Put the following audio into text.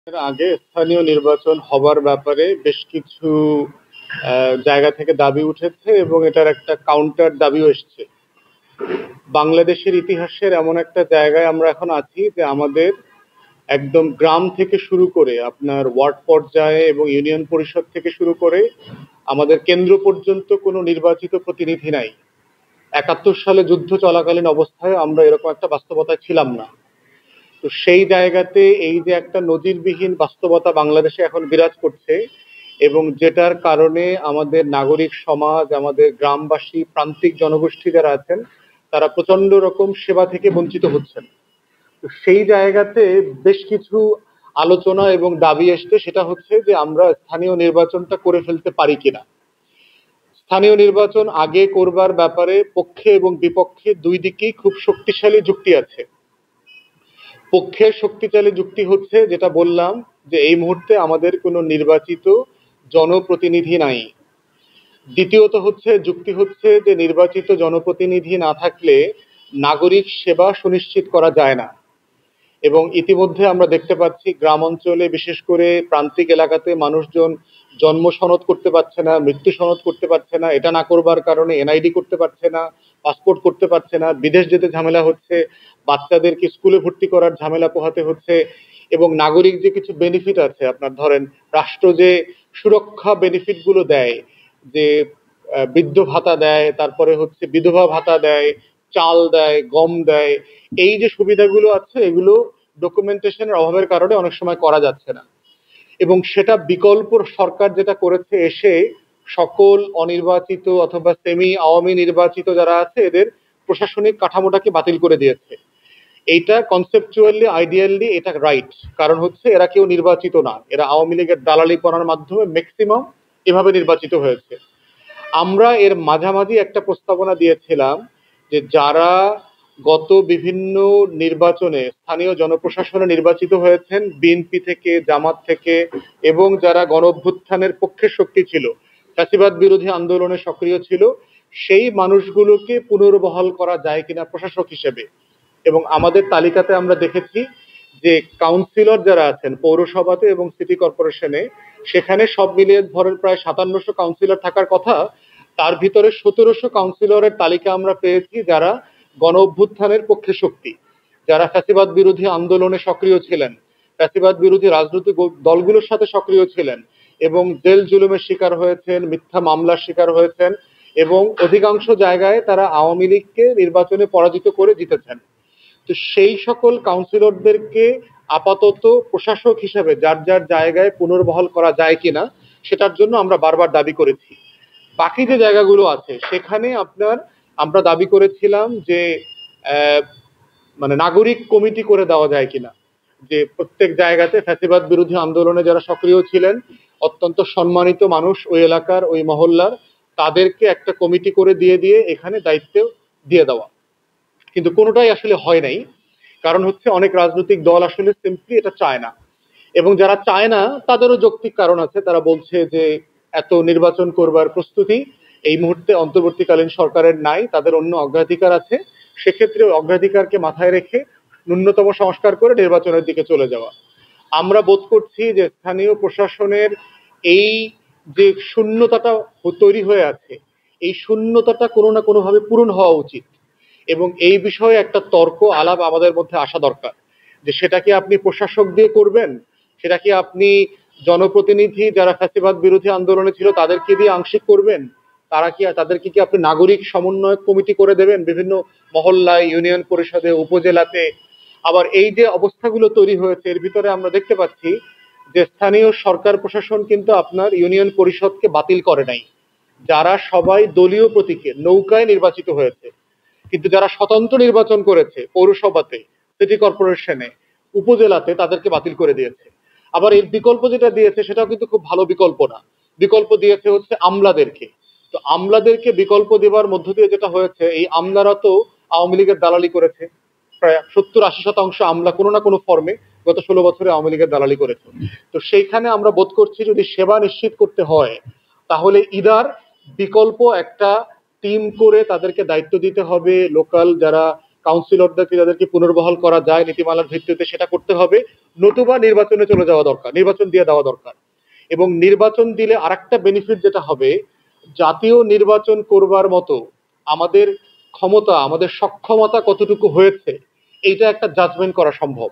এর আগে স্থানীয় নির্বাচন হবার ব্যাপারে বেশ কিছু জায়গা থেকে দাবি উঠেছে এবং এটার একটা কাউন্টার দাবিও এসছে। বাংলাদেশের ইতিহাসের এমন একটা জায়গায় আমরা এখন আছি যে আমাদের একদম গ্রাম থেকে শুরু করে আপনার ওয়ার্ড পর্যায়ে এবং ইউনিয়ন পরিষদ থেকে শুরু করে আমাদের কেন্দ্র পর্যন্ত কোনো নির্বাচিত প্রতিনিধি নাই। ৭১ সালে যুদ্ধ চলাকালীন অবস্থায় আমরা এরকম একটা বাস্তবতায় ছিলাম না। তো সেই জায়গাতে এই যে একটা নজিরবিহীন বাস্তবতা বাংলাদেশে এখন বিরাজ করছে এবং যেটার কারণে আমাদের নাগরিক সমাজ, আমাদের গ্রামবাসী, প্রান্তিক জনগোষ্ঠী যারা আছেন তারা প্রচন্ড রকম সেবা থেকে বঞ্চিত হচ্ছেন। তো সেই জায়গাতে বেশ কিছু আলোচনা এবং দাবি এসছে, সেটা হচ্ছে যে আমরা স্থানীয় নির্বাচনটা করে ফেলতে পারি কিনা। স্থানীয় নির্বাচন আগে করবার ব্যাপারে পক্ষে এবং বিপক্ষে দুই দিকেই খুব শক্তিশালী যুক্তি আছে। পক্ষের শক্তিশালী যুক্তি হচ্ছে যেটা বললাম, যে এই মুহূর্তে আমাদের কোনো নির্বাচিত জনপ্রতিনিধি নাই। দ্বিতীয়ত হচ্ছে যুক্তি হচ্ছে যে নির্বাচিত জনপ্রতিনিধি না থাকলে নাগরিক সেবা সুনিশ্চিত করা যায় না। এবং ইতিমধ্যে আমরা দেখতে পাচ্ছি গ্রাম অঞ্চলে বিশেষ করে প্রান্তিক এলাকাতে মানুষজন জন্ম সনদ করতে পারছে না, মৃত্যু সনদ করতে পারছে না। এটা না করবার কারণে এনআইডি করতে পারছে না, পাসপোর্ট করতে পারছে না, বিদেশ যেতে ঝামেলা হচ্ছে, বাচ্চাদেরকে স্কুলে ভর্তি করার ঝামেলা পোহাতে হচ্ছে। এবং নাগরিক যে কিছু বেনিফিট আছে, আপনার ধরেন রাষ্ট্র যে সুরক্ষা বেনিফিট গুলো দেয়, যে বৃদ্ধ ভাতা দেয়, তারপরে হচ্ছে বিধবা ভাতা দেয়, চাল দেয়, গম দেয়, এই যে সুবিধাগুলো আছে এগুলো ডকুমেন্টেশনের অভাবের কারণে অনেক সময় করা যাচ্ছে না। এবং সেটা বিকল্প সরকার যেটা করেছে, এসে সকল অনির্বাচিত অথবা সেমি আওয়ামী নির্বাচিত যারা আছে এদের প্রশাসনিক কাঠামোটাকে বাতিল করে দিয়েছে। এইটা কনসেপচুয়ালি আইডিয়ালি এটা রাইট, কারণ হচ্ছে এরা কেউ নির্বাচিত না, এরা আওয়ামী লীগের দালালি করার মাধ্যমে ম্যাক্সিমাম এভাবে নির্বাচিত হয়েছে। আমরা এর মাঝামাঝি একটা প্রস্তাবনা দিয়েছিলাম যে যারা গত বিভিন্ন নির্বাচনে স্থানীয় জনপ্রশাসনে নির্বাচিত হয়েছেন বিএনপি থেকে, জামাত থেকে, এবং যারা গণ অভ্যুত্থানের পক্ষের শক্তি ছিল, ফ্যাসিবাদ বিরোধী আন্দোলনে সক্রিয় ছিল, সেই মানুষগুলোকে পুনর্বহাল করা যায় কিনা প্রশাসক হিসেবে। এবং আমাদের তালিকাতে আমরা দেখেছি যে কাউন্সিলর যারা আছেন পৌরসভাতে এবং সিটি কর্পোরেশনে, সেখানে সব মিলিয়ে ধরেন প্রায় ৫৭০০ কাউন্সিলর থাকার কথা, তার ভিতরে ১৭০০ কাউন্সিলরের তালিকা আমরা পেয়েছি যারা গণ অভ্যুত্থানের পক্ষে শক্তি, যারা ফ্যাসিবাদ বিরোধী আন্দোলনে সক্রিয় ছিলেন, ফ্যাসিবাদ বিরোধী রাজনৈতিক দলগুলোর সাথে সক্রিয় ছিলেন এবং জেল জুলুমের শিকার হয়েছেন, মিথ্যা মামলার শিকার হয়েছেন, এবং অধিকাংশ জায়গায় তারা আওয়ামী লীগকে নির্বাচনে পরাজিত করে জিতেছেন। তো সেই সকল কাউন্সিলরদেরকে আপাতত প্রশাসক হিসেবে যার যার জায়গায় পুনর্বহাল করা যায় কিনা সেটার জন্য আমরা বারবার দাবি করেছি। বাকি যে জায়গাগুলো আছে সেখানে আমরা দাবি করেছিলাম যে মানে নাগরিক কমিটি করে দেওয়া যায় কিনা, যে প্রত্যেক জায়গাতে ফ্যাসিবাদ বিরোধী আন্দোলনে যারা সক্রিয় ছিলেন, অত্যন্ত সম্মানিত মানুষ ওই এলাকার, ওই মহল্লার, তাদেরকে একটা কমিটি করে দিয়ে এখানে দায়িত্ব দিয়ে দেওয়া। কিন্তু কোনোটাই আসলে হয় নাই। কারণ হচ্ছে অনেক রাজনৈতিক দল আসলে সিম্পলি এটা চায় না, এবং যারা চায় না তাদেরও যৌক্তিক কারণ আছে। তারা বলছে যে এত নির্বাচন করবার প্রস্তুতি এই মুহূর্তে অন্তর্বর্তীকালীন সরকারের নাই, তাদের অন্য অগ্রাধিকার আছে। সেক্ষেত্রে অগ্রাধিকারকে মাথায় রেখে ন্যূনতম সংস্কার করে নির্বাচনের দিকে চলে যাওয়া। আমরা বোধ করছি যে স্থানীয় প্রশাসনের এই যে শূন্যতাটা তৈরি হয়ে আছে, এই শূন্যতাটা কোনো না কোনোভাবে পূরণ হওয়া উচিত। এবং এই বিষয়ে একটা তর্ক আলাপ আমাদের মধ্যে আসা দরকার, যে সেটা কি আপনি প্রশাসক দিয়ে করবেন, সেটা কি আপনি জনপ্রতিনিধি যারা ফ্যাসিবাদ বিরোধী আন্দোলনে ছিল তাদেরকে দিয়ে আংশিক করবেন, তাদেরকে কি আপনি নাগরিক সমন্বয়ক কমিটি করে দেবেন বিভিন্ন মহল্লায়, ইউনিয়ন পরিষদে, উপজেলাতে। আবার এই যে অবস্থাগুলো তৈরি হয়েছে এর ভিতরে আমরা দেখতে পাচ্ছি যে স্থানীয় সরকার প্রশাসন কিন্তু আপনার ইউনিয়ন পরিষদকে বাতিল করে নাই, যারা সবাই দলীয় প্রতীকে নৌকায় নির্বাচিত হয়েছে। কিন্তু যারা স্বতন্ত্র নির্বাচন করেছে পৌরসভাতে, সিটি কর্পোরেশনে, উপজেলাতে, তাদেরকে বাতিল করে দিয়েছে। আবার এর বিকল্প যেটা দিয়েছে সেটাও কিন্তু খুব ভালো বিকল্প না, বিকল্প দিয়েছে হচ্ছে আমলাদেরকে। তো আমলাদেরকে বিকল্প দেওয়ার মধ্য দিয়ে যেটা হয়েছে, এই আমলারা তো আওয়ামী লীগের দালালি করেছে। প্রায় ৭০-৮০% আমলা কোনো না কোনো ফর্মে গত ১৬ বছরে আওয়ামী লীগের দালালি করেছে। তো সেইখানে আমরা বোধ করছি যদি সেবা নিশ্চিত করতে হয় তাহলে ইদার বিকল্প একটা টিম করে তাদেরকে দায়িত্ব দিতে হবে, লোকাল যারা কাউন্সিলরদেরকে যাদেরকে পুনর্বহাল করা যায় নীতিমালার ভিত্তিতে সেটা করতে হবে, নতুবা নির্বাচনে চলে যাওয়া দরকার, নির্বাচন দিয়ে দেওয়া দরকার। এবং নির্বাচন দিলে আরেকটা বেনিফিট যেটা হবে, জাতীয় নির্বাচন করবার মতো আমাদের ক্ষমতা, আমাদের সক্ষমতা কতটুকু হয়েছে, এইটা একটা জাজমেন্ট করা সম্ভব।